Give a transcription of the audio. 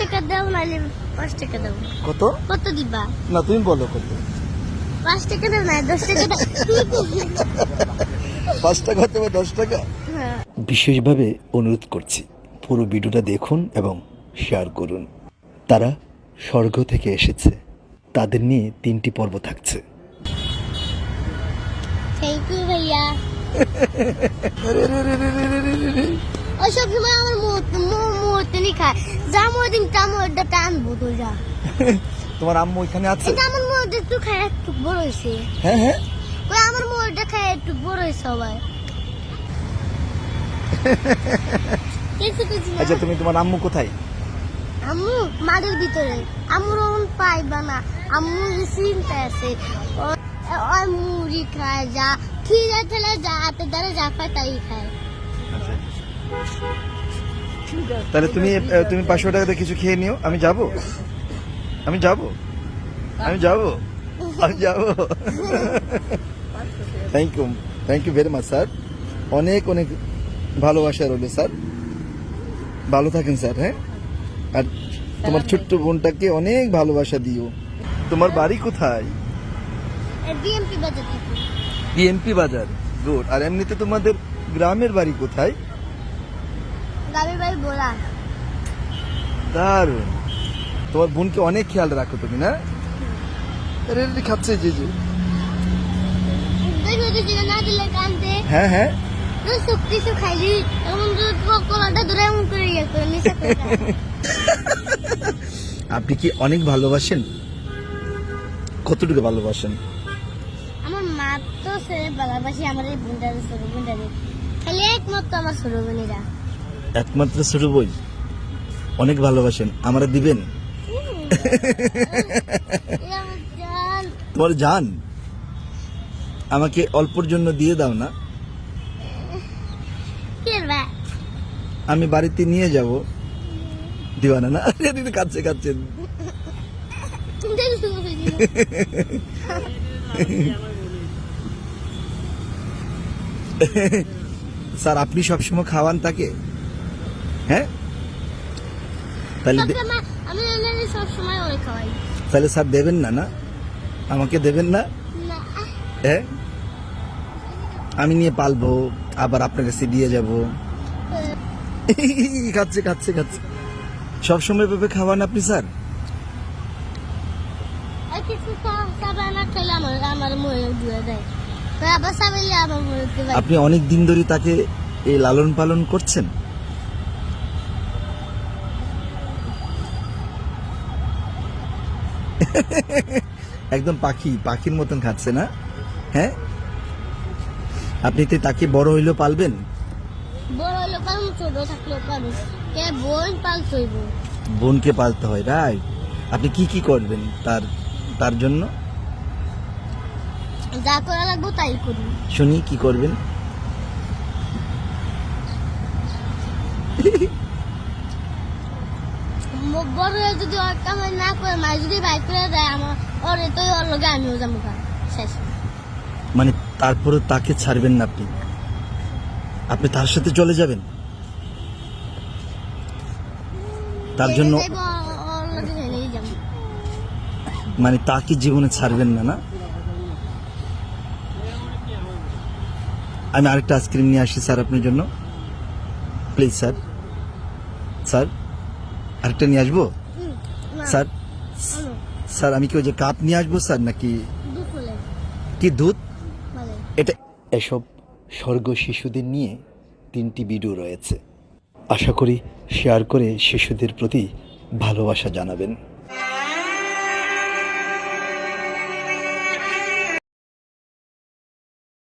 টাকা দাও নালে 5 টাকা দাও। কত কত দিবা? না তুমি বলো কত। 5 টাকা দাও না 10 টাকা দাও। 5 টাকা অথবা 10 টাকা। হ্যাঁ। বিশেষভাবে অনুরোধ করছি পুরো ভিডিওটা দেখুন এবং শেয়ার করুন। তারা স্বর্গ থেকে এসেছে, তাদের নিয়ে 3টি পর্ব থাকছে। থ্যাংক ইউ ভাইয়া। ওই সব সময় আমার মুহূর্তে নি খায় যা মোদিন টামোটা টানবো তো যা। তোমার আম্মু এখানে আছে? এটা আমার মুহূর্তে একটু খায় একটু বড় হয়েছে। হ্যাঁ হ্যাঁ ওই আমার মুহূর্তে খায় একটু বড় হয়েছে সবাই। আচ্ছা তুমি তোমার আম্মু কোথায়? আম্মু মাঠের ভিতরে। আম্মুর ওন পাইবা না, আম্মু চিন্তা আছে। ওই মুড়ি খায় যা খিদে ঠেলে যা হাতে ধরে যা পায় তাই খায়। তাহলে তুমি 500 টাকা দিয়ে কিছু খেয়ে নিও, আমি যাব। Thank you very much sir. অনেক অনেক ভালোবাসা রইল স্যার। ভালো থাকেন স্যার। হ্যাঁ, আর তোমার ছোট্ট বোনটাকে অনেক ভালোবাসা দিও। তোমার বাড়ি কোথায়? বিএমপি বাজার থেকে। বিএমপি বাজার, গুড। আর এমনিতে তোমাদের গ্রামের বাড়ি কোথায়? গ্রামের বাড়ি বোলা। দারুণ। তোমার বোনকে অনেক খেয়াল রাখো তুমি, না? রেডি খাচ্ছে যে দেখো কিছু না দিলে কানতে। হ্যাঁ হ্যাঁ সব কিছু খাইলি এমন কলাটা ধরে এমন করে ইয়ে করে নিচে করে খায়। আপনি কি অনেক ভালোবাসেন? কতটুকু ভালোবাসেন? আমার মা তো ছেড়ে ভালোবাসি, আমার এই বোনটারে ছোট বোনটারে খালি একমাত্র আমার ছোট বোনেরা। একমাত্র ছোট বই অনেক ভালোবাসেন, আমারে দিবেন? এরা আমার জান। তোমার জান, আমাকে অল্পর জন্য দিয়ে দাও না, কি রে? আমি বাড়িতে নিয়ে যাব। দিবা না? না দিদি কাঁদছে। স্যার আপনি সবসময় খাওয়ান তাকে? হ্যাঁ, তাহলে আমি সব সময় ওরে খাওয়াই। তাহলে স্যার দেবেন না? না আমাকে দেবেন না? না হ্যাঁ, আমি নিয়ে পালবো, আবার আপনার কাছে দিয়ে যাব। খাচ্ছে। সবসময় পেঁপে খাওয়ান আপনি স্যার? কিছু খাবে না খেলে আমার মরে দিয়ে দেয়। আবার সাবেলে আমার মরে দেয়। আপনি অনেক দিন ধরে তাকে এই লালন পালন করছেন? একদম পাখির মতন খাচ্ছে, না? হ্যাঁ, আপনি তো তাকে বড় হইলেও পালবেন? বড় হইলো পালন, ছোট থাকলেও পালন। কে বোন পালতইব। বোনকে পালতে হয়, রাইট। আপনি কি করবেন তার জন্য? যা করা লাগবে তাই করি। শুনি কি করবেন? বড় হয়ে যদি ওর কামাই না করে মা যদি বাইক করে দেয় আমার ওরে তো ওর লগে আমিও যাবো শেষ। মানে তারপরে তাকে ছাড়বেন না আপনি তার সাথে চলে যাবেন? তার জন্য ওর লগে হেলেই যাবো। মানে তাকে জীবনে ছাড়বেন না? না, আমি আরেকটা আইসক্রিম নিয়ে আসি স্যার আপনার জন্য, প্লিজ স্যার আরেকটা নিয়ে আসবো স্যার? আমি কি ওই যে কাপ নিয়ে আসবো স্যার, নাকি কি দুধ? এটা এসব স্বর্গ শিশুদের নিয়ে 3টি ভিডিও রয়েছে। আশা করি শেয়ার করে শিশুদের প্রতি ভালোবাসা জানাবেন।